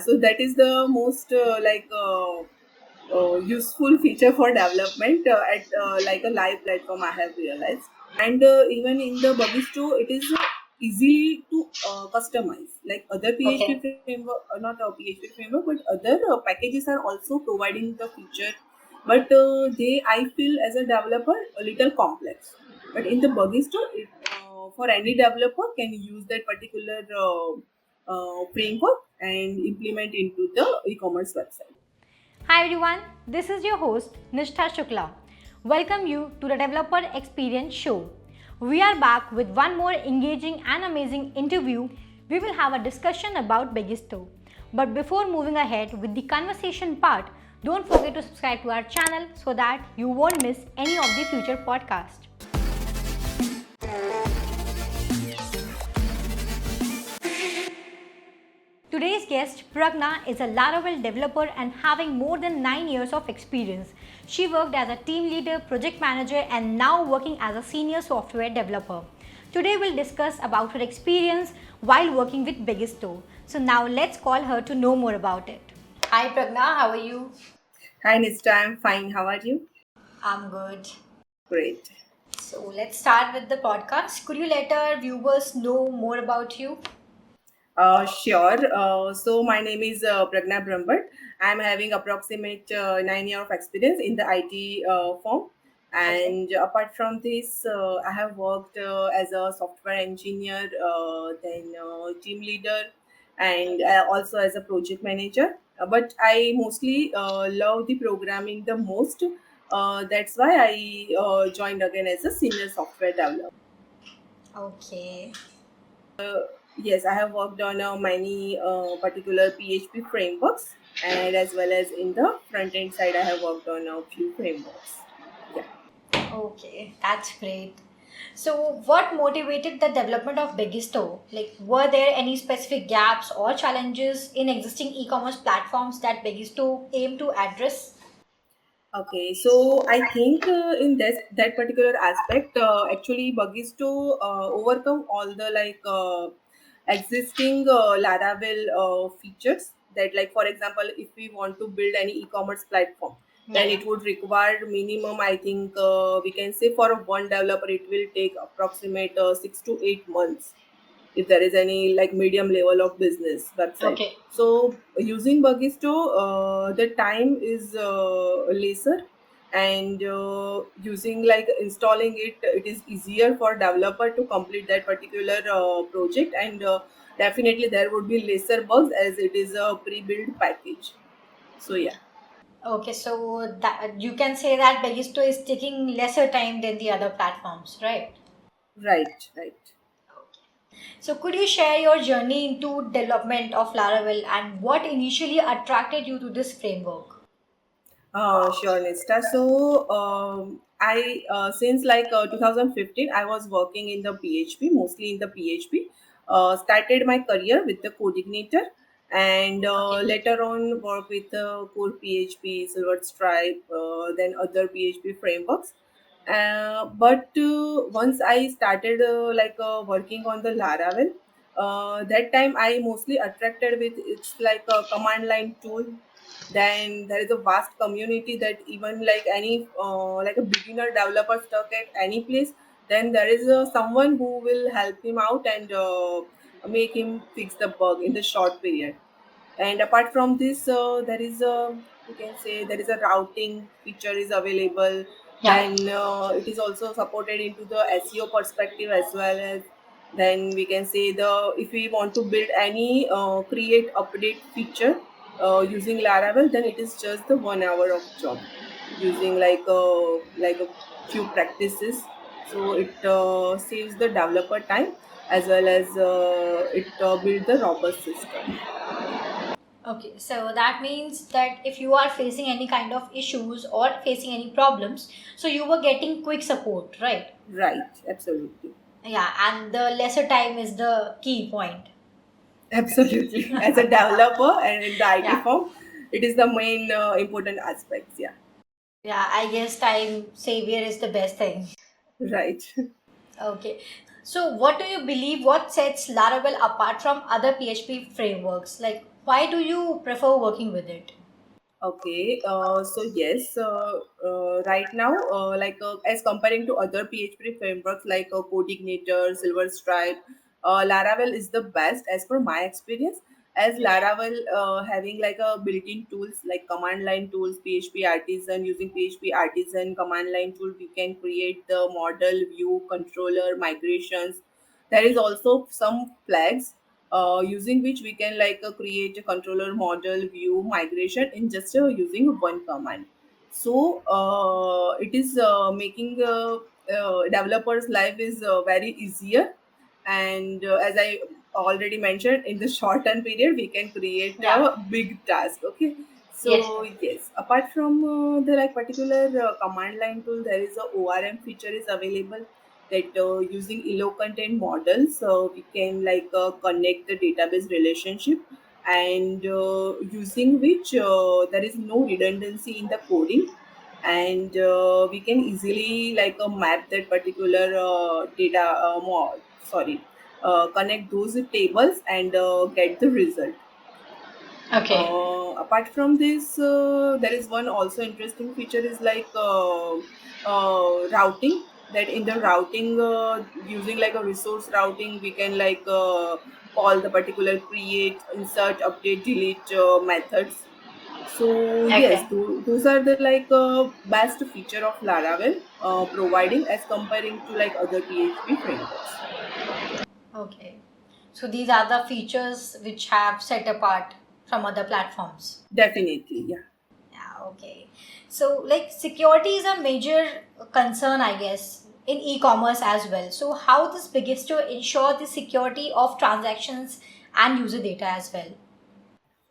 So that is the most useful feature for development at like a live platform, I have realized. And even in the Buggisto, it is easy to customize. Like other PHP Okay. framework, not a PHP framework, but other packages are also providing the feature. But they, I feel, as a developer, a little complex. But in the Buggisto, for any developer can use that particular framework and implement into the e-commerce website. Hi everyone, this is your host Nishtha Shukla. Welcome you to the Developer Experience Show. We are back with one more engaging and amazing interview. We will have a discussion about Begisto. But before moving ahead with the conversation part, don't forget to subscribe to our channel so that you won't miss any of the future podcasts. Today's guest, Pragna, is a Laravel developer and having more than 9 years of experience. She worked as a team leader, project manager, and now working as a senior software developer. Today we'll discuss about her experience while working with Begisto. So now let's call her to know more about it. Hi Pragna, how are you? Hi Nista, I'm fine. How are you? I'm good. Great. So let's start with the podcast. Could you let our viewers know more about you? Sure. So my name is Pragna Brahmbhatt. I'm having approximate 9 years of experience in the IT firm. Okay. And apart from this, I have worked as a software engineer, then team leader, and also as a project manager. But I mostly love the programming the most. That's why I joined again as a senior software developer. Okay. Yes, I have worked on many particular PHP frameworks, and as well as in the front end side, I have worked on a few frameworks. Yeah. Okay, that's great. So, what motivated the development of Begisto? Like, were there any specific gaps or challenges in existing e-commerce platforms that Begisto aimed to address? Okay, so I think in that particular aspect, actually, Buggies to overcome all the existing Laravel features. That, like for example, if we want to build any e-commerce platform, Yeah, then yeah. it would require minimum. I think we can say for one developer, it will take approximate 6 to 8 months if there is any like medium level of business website. Okay. So using Buggisto, the time is lesser, and using like installing it, it is easier for developer to complete that particular project, and definitely there would be lesser bugs as it is a pre-built package. So yeah, Okay, so that you can say that Begisto is taking lesser time than the other platforms, right? right, right. So, could you share your journey into development of Laravel and what initially attracted you to this framework? Sure, Nista. So, I since like 2015, I was working in the PHP, mostly in the PHP. Started my career with the coordinator, and Okay. later on work with the core PHP, Silver Stripe, then other PHP frameworks. But once I started working on the Laravel, that time I mostly attracted with it's like a command line tool. Then there is a vast community that even like any like a beginner developer stuck at any place, then there is someone who will help him out and make him fix the bug in the short period. And apart from this, there is a, you can say, there is a routing feature is available. Yeah. Then it is also supported into the SEO perspective as well as, then we can say, the if we want to build any create update feature using Laravel, then it is just the 1 hour of job using like a few practices. So it saves the developer time as well as it build the robust system. Okay, so that means that if you are facing any kind of issues or facing any problems, so you were getting quick support, right? Right, absolutely. Yeah, and the lesser time is the key point. Absolutely. As a developer and in the IT Yeah, firm, it is the main important aspects. Yeah, yeah, I guess time savior is the best thing. right. Okay, so what do you believe? What sets Laravel apart from other PHP frameworks? Like, Why do you prefer working with it? Okay, so yes, right now, as comparing to other PHP frameworks like Codeignator, Silver Stripe, Laravel is the best as per my experience. As Laravel having like a built-in tools like command line tools, PHP Artisan, using PHP Artisan command line tool, we can create the model, view, controller, migrations. There is also some flags using which we can create a controller model view migration in just using one command. So it is making developers life is very easier, and as I already mentioned, in the short term period we can create Yeah. a big task. Okay, Yes. so yes, apart from the particular command line tool, there is a ORM feature is available that using elo content models we can connect the database relationship, and using which there is no redundancy in the coding, and we can easily map that particular data sorry connect those tables and get the result. Okay. Apart from this, there is one also interesting feature is routing. That in the routing, using like a resource routing, we can call the particular create, insert, update, delete methods. So yes, Okay. those are the best feature of Laravel, providing as comparing to like other PHP frameworks. Okay. So these are the features which have set apart from other platforms. Definitely, yeah. Yeah, okay. So, like, security is a major concern, I guess, in e-commerce as well. So, how does Bigisto ensure the security of transactions and user data as well?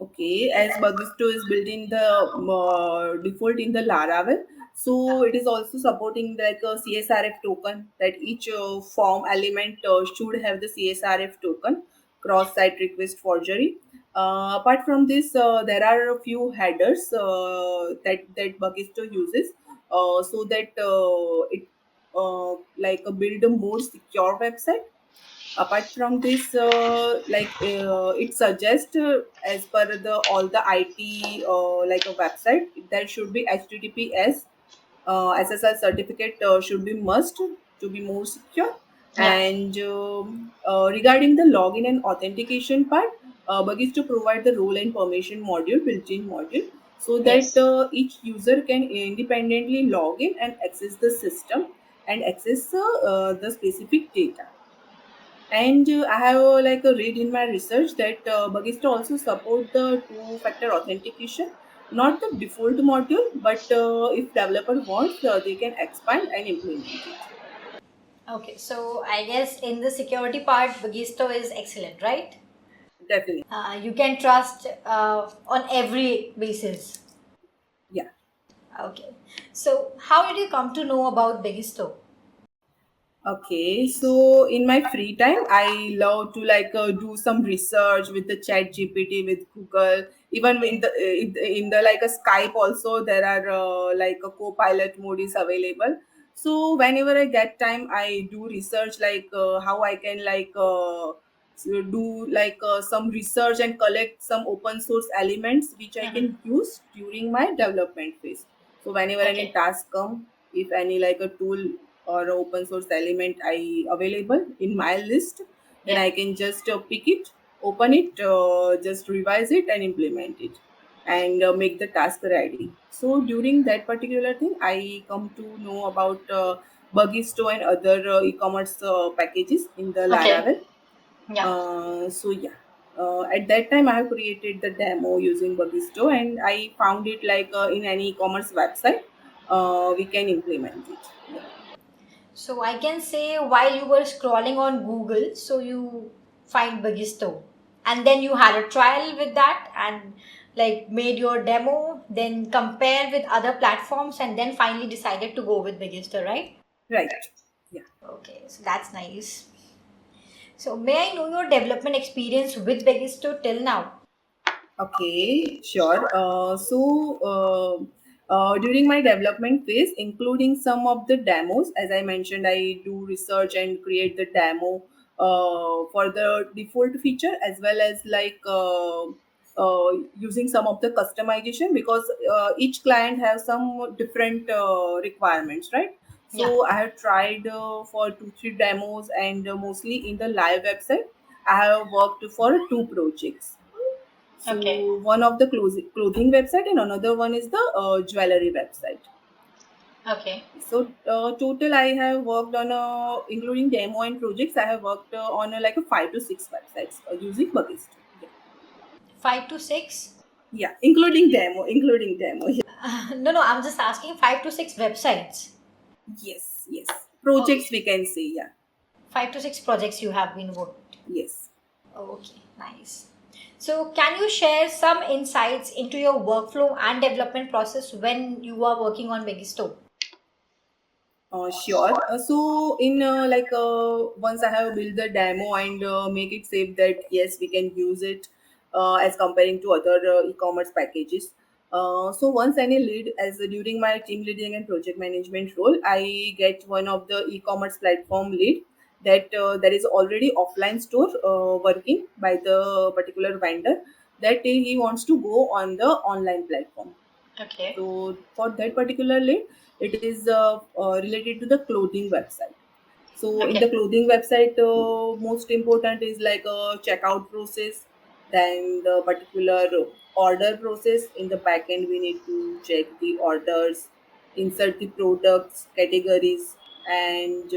Okay, as Bagisto is built in the default in the Laravel, so it is also supporting a CSRF token that each form element should have the CSRF token, cross-site request forgery. Apart from this, there are a few headers that Bagisto uses so that it build a more secure website. Apart from this, it suggests as per the all the IT like a website, there should be HTTPS SSL certificate should be must to be more secure. Yeah. And regarding the login and authentication part, Bug is to provide the role and permission module, built-in module, so that Yes. each user can independently log in and access the system and access the specific data. And I have read in my research that Bagisto also support the two-factor authentication, not the default module, but if developer wants, they can expand and implement it. Okay. So, I guess in the security part, Bigisto is excellent, right? Definitely, You can trust on every basis. yeah. Okay. So, how did you come to know about Bigisto? Okay, so in my free time, I love to do some research with the Chat GPT, with Google. Even in the like a Skype also, there are a co-pilot mode is available. So whenever I get time, I do research how I can do some research and collect some open source elements which I Mhm. can use during my development phase. So whenever any Okay. task come, if any like a tool or a open source element I available in my list, then Yeah. I can just pick it, open it, just revise it and implement it, and make the task ready. So during that particular thing, I come to know about Bugisto and other e-commerce packages in the Okay. Laravel. Yeah. So yeah, at that time I have created the demo using Bugisto, and I found it in any e-commerce website, we can implement it. Yeah. So I can say while you were scrolling on Google, so you find Bagisto, and then you had a trial with that and like made your demo, then compare with other platforms, and then finally decided to go with Bagisto, right? Right. Yeah. Okay, so that's nice. So may I know your development experience with Bagisto till now? Okay, sure. During my development phase, including some of the demos, as I mentioned, I do research and create the demo for the default feature as well as using some of the customization, because each client has some different requirements, right? Yeah. So I have tried for 2 3 demos, and mostly in the live website I have worked for 2 projects. So Okay. one of the clothing website, and another one is the jewelry website. Okay. So total I have worked on including demo and projects, I have worked on like a 5 to 6 websites using Bugist. Yeah. 5 to 6? Yeah, including demo. Yeah. No, no, I'm just asking 5 to 6 websites. Yes, yes. Okay. Projects we can say, yeah. 5 to 6 projects you have been worked. Yes. Okay, nice. So, can you share some insights into your workflow and development process when you are working on Megisto? Sure. So in once I have built the demo and make it safe that yes we can use it as comparing to other e-commerce packages. So once any lead, as during my team leading and project management role, I get one of the e-commerce platform lead that there is already offline store working by the particular vendor, that he wants to go on the online platform. Okay. So for that particular link, it is related to the clothing website. So in the Okay. clothing website, most important is like a checkout process, then the particular order process. In the backend, we need to check the orders, insert the products, categories, and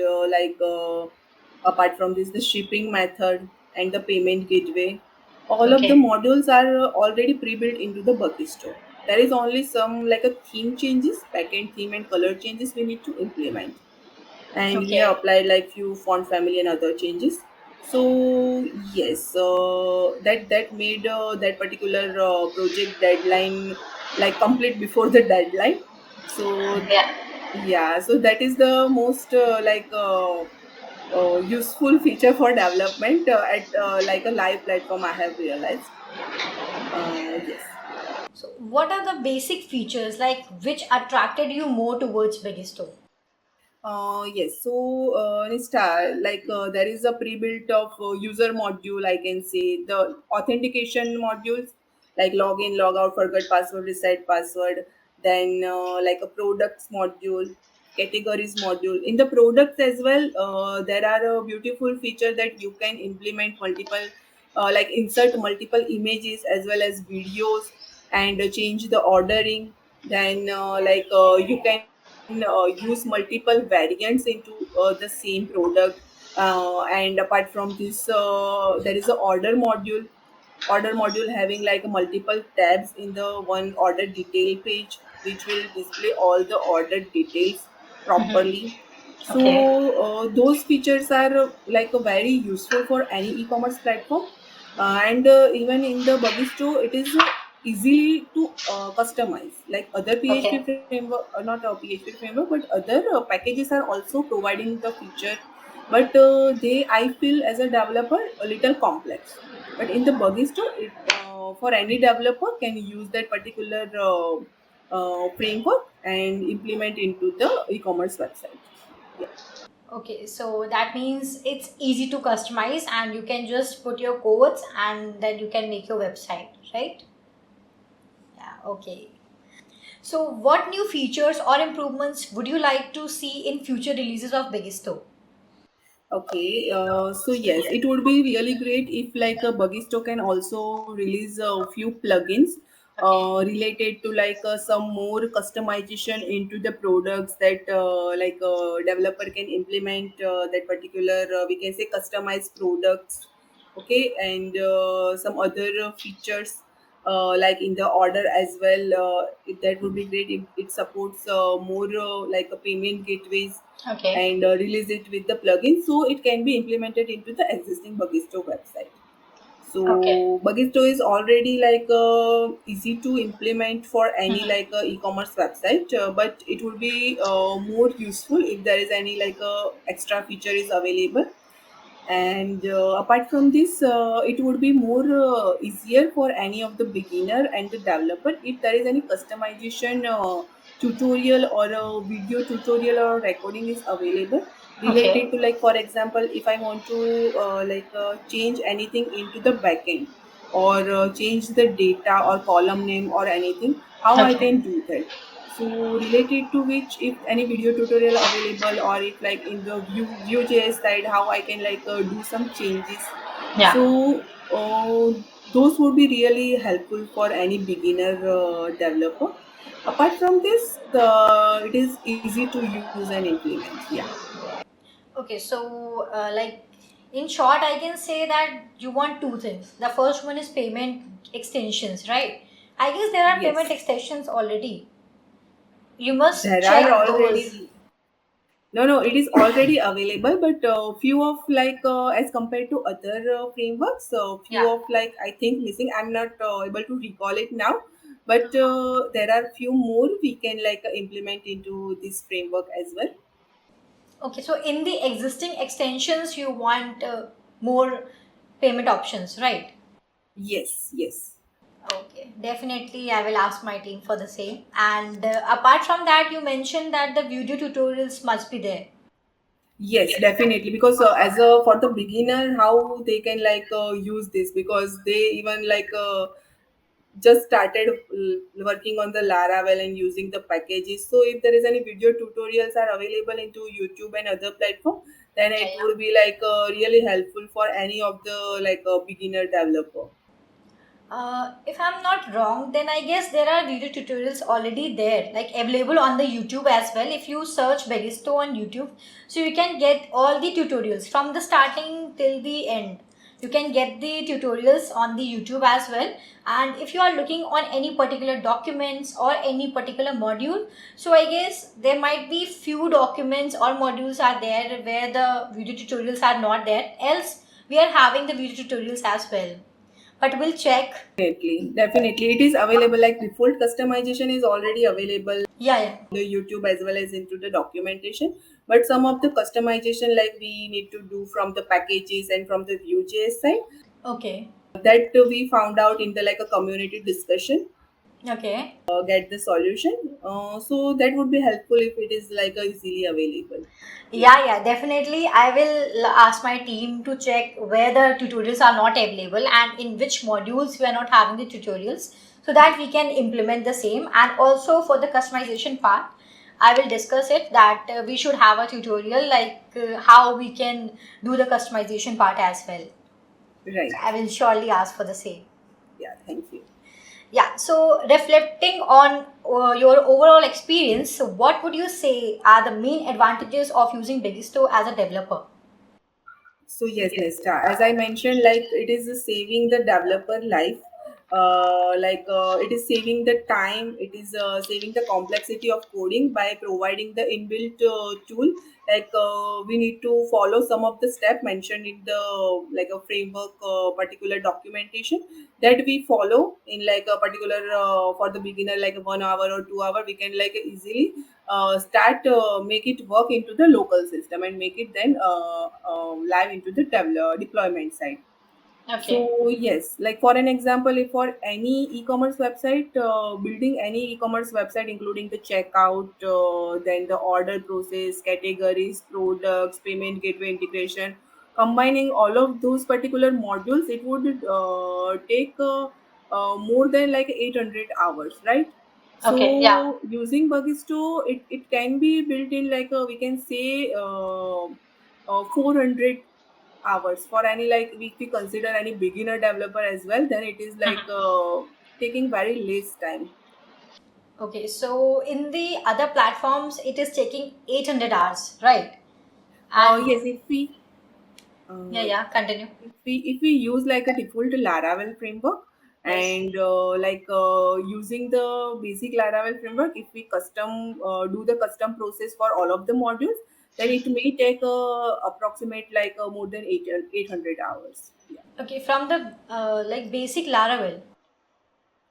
apart from this, the shipping method and the payment gateway. All of the Okay. modules are already pre-built into the Bugisto. There is only some like a theme changes, backend theme and color changes we need to implement, and we have Okay. applied like few font family and other changes. So yes, that made that particular project deadline like complete before the deadline. So Yeah. yeah, so that is the most useful feature for development at like a live platform, I have realized. Yes. So, what are the basic features like which attracted you more towards Megisto? Yes, so there is a pre-built of user module. I can say the authentication modules like login, log out, forget password, reset password. Then like a products module, categories module. In the products as well, there are a beautiful feature that you can implement multiple, like insert multiple images as well as videos, and change the ordering. Then you can use multiple variants into the same product. And apart from this, there is a order module having like multiple tabs in the one order detail page, which will display all the order details properly. So Okay. those features are like very useful for any e-commerce platform. And even in the Buggisto, it is easily to customize. Like other PHP Okay. framework, not a PHP framework, but other packages are also providing the feature. But they, I feel as a developer, a little complex. But in the Buggisto, for any developer can use that particular framework and implement into the e-commerce website. Yeah. Okay, so that means it's easy to customize and you can just put your codes and then you can make your website, right? Yeah, okay. So, what new features or improvements would you like to see in future releases of Bigisto? Okay, so yes, it would be really great if like a Buggisto can also release a few plugins Okay. related to like some more customization into the products that like a developer can implement that particular we can say customized products. Okay, and some other features like in the order as well. That would be great if it supports more like a payment gateways, Okay. and release it with the plugin so it can be implemented into the existing Buggisto website. Okay. So Buggisto is already like easy to implement for any like e-commerce website, but it would be more useful if there is any like extra feature is available. And apart from this, it would be more easier for any of the beginner and the developer if there is any customization tutorial or a video tutorial or recording is available Okay. related to, like for example, if I want to change anything into the backend. or change the data or column name or anything, how I Okay. can do that. So related to which, if any video tutorial available, or if like in the Vue.js side, how I can like do some changes. Yeah. So those would be really helpful for any beginner developer. Apart from this, the it is easy to use and implement. Yeah. Okay, so in short, I can say that you want two things. The first one is payment extensions, right? I guess there are payment Yes. extensions already. You must There are check those. already. No, no, it is already available, but few of like as compared to other frameworks, few Yeah. of like I think missing. I'm not able to recall it now, but there are few more we can like implement into this framework as well. Okay, so in the existing extensions, you want more payment options, right? Yes, yes. Okay, definitely. I will ask my team for the same. And apart from that, you mentioned that the video tutorials must be there. Yes, definitely. Because as a for the beginner, how they can like use this, because they even like just started working on the Laravel and using the packages. So if there is any video tutorials are available into YouTube and other platform, then Yeah, it yeah. would be like really helpful for any of the like beginner developer. If I'm not wrong, then I guess there are video tutorials already there, like available on the YouTube as well. If you search Begisto on YouTube, so you can get all the tutorials from the starting till the end. You can get the tutorials on the YouTube as well. And if you are looking on any particular documents or any particular module, so I guess there might be few documents or modules are there where the video tutorials are not there. Else, we are having the video tutorials as well, but we'll check. Definitely, definitely, it is available. Like default customization is already available Yeah, yeah. the YouTube as well as into the documentation. But some of the customization like we need to do from the packages and from the Vue.js side, Okay. that we found out in the like a community discussion, Okay. get the solution. So that would be helpful if it is like easily available. Yeah. Yeah, yeah, definitely. I will ask my team to check where the tutorials are not available and in which modules we are not having the tutorials so that we can implement the same. And also for the customization part, I will discuss it that we should have a tutorial like how we can do the customization part as well. So Right. I will surely ask for the same. Yeah, thank you. Yeah, so reflecting on your overall experience, so what would you say are the main advantages of using Begisto as a developer? So yes, Nesta, as I mentioned, like it is saving the developer life. It is saving the time. It is saving the complexity of coding by providing the inbuilt tool. Like we need to follow some of the step mentioned in the like a framework particular documentation that we follow in like a particular for the beginner like 1 hour or 2 hour. We can like easily start make it work into the local system and make it then live into the deployment side. Okay. So yes, like for an example, if for any e-commerce website, building any e-commerce website, including the checkout, then the order process, categories, products, payment gateway integration, combining all of those particular modules, it would take more than like 800 hours, right? Okay. Yeah. So using Bugisto, it can be built in like we can say 400 hours for any like if we consider any beginner developer as well, then it is like taking very less time. Okay. So in the other platforms, it is taking 800 hours, right? And Yes, yeah, uh, yeah. Continue. if we use like a default Laravel framework Yes. and using the basic Laravel framework, if we custom do the custom process for all of the modules, then it may take approximate like more than 800 hours. Yeah. Okay. From the basic Laravel.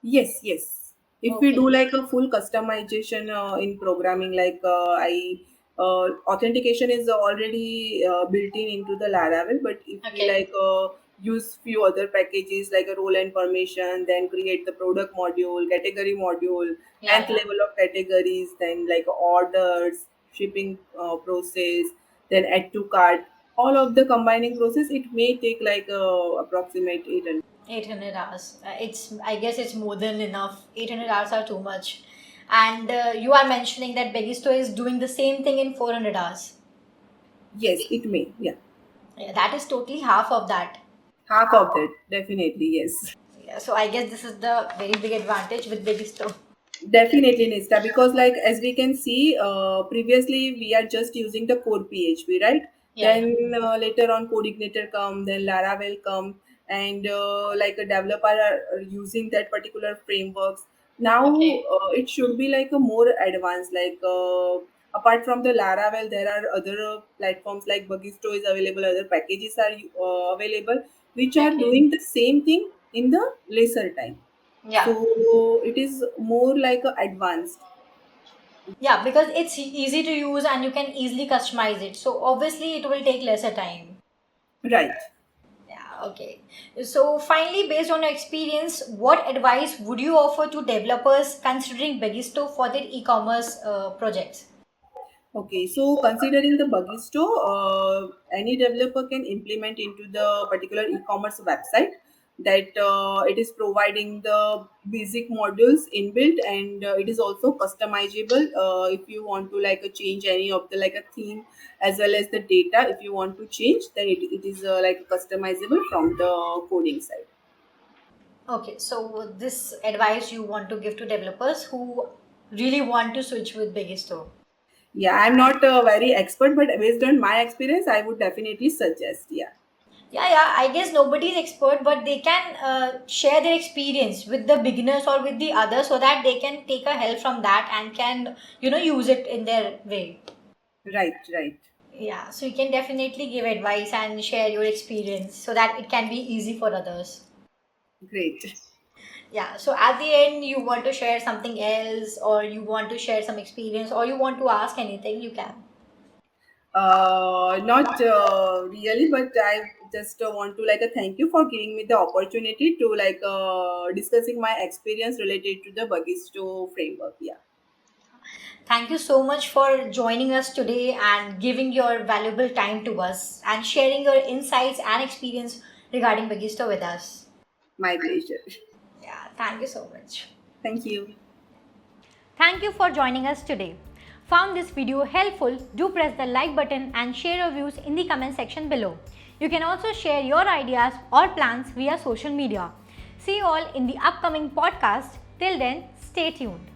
Yes, yes. If we do Okay. like a full customization in programming, like I authentication is already built in into the Laravel, but if we Okay. like use few other packages like a role and permission, then create the product module, category module, Yeah, nth yeah. level of categories, then like orders, shipping process, then add to cart. All of the combining process, it may take like approximate 800. 800 hours. I guess it's more than enough. 800 hours are too much. And you are mentioning that Begisto is doing the same thing in 400 hours. Yes, it may. Yeah, Yeah, that is totally half of that. half of that, definitely. Yes. Yeah, so I guess this is the very big advantage with Begisto. Definitely, Nista, because like as we can see, previously we are just using the core PHP, right? Yeah, yeah. Then later on, Coordinator come, then Laravel come, and like a developer are using that particular frameworks. Now Okay. it should be like a more advanced. Like apart from the Laravel, there are other platforms like Bagisto is available. Other packages are available, which are Okay. doing the same thing in the lesser time, Yeah. so it is more like a advanced. Yeah, because it's easy to use and you can easily customize it. So obviously it will take lesser time. Right. Yeah, okay. So finally, based on your experience, what advice would you offer to developers considering Begisto for their e-commerce projects? Okay, so considering the Bagisto, any developer can implement into the particular e-commerce website that it is providing the basic modules inbuilt, and it is also customizable if you want to like change any of the like a theme as well as the data. If you want to change, then it is like customizable from the coding side. Okay, so this advice you want to give to developers who really want to switch with Begisto. Yeah, I'm not very expert, but based on my experience, I would definitely suggest. Yeah. Yeah, yeah, I guess nobody is expert, but they can share their experience with the beginners or with the others so that they can take a help from that and can, use it in their way. Right, right. Yeah, so you can definitely give advice and share your experience so that it can be easy for others. Great. Yeah, so at the end, you want to share something else, or you want to share some experience, or you want to ask anything, you can. Not really, but I just want to like thank you for giving me the opportunity to like discussing my experience related to the Bagisto framework. Yeah, Thank you so much for joining us today and giving your valuable time to us and sharing your insights and experience regarding Bagisto with us. my pleasure. Yeah, thank you so much. Thank you. Thank you for joining us today. Found this video helpful? Do press the like button and share your views in the comment section below. You can also share your ideas or plans via social media. See you all in the upcoming podcast. Till then, stay tuned.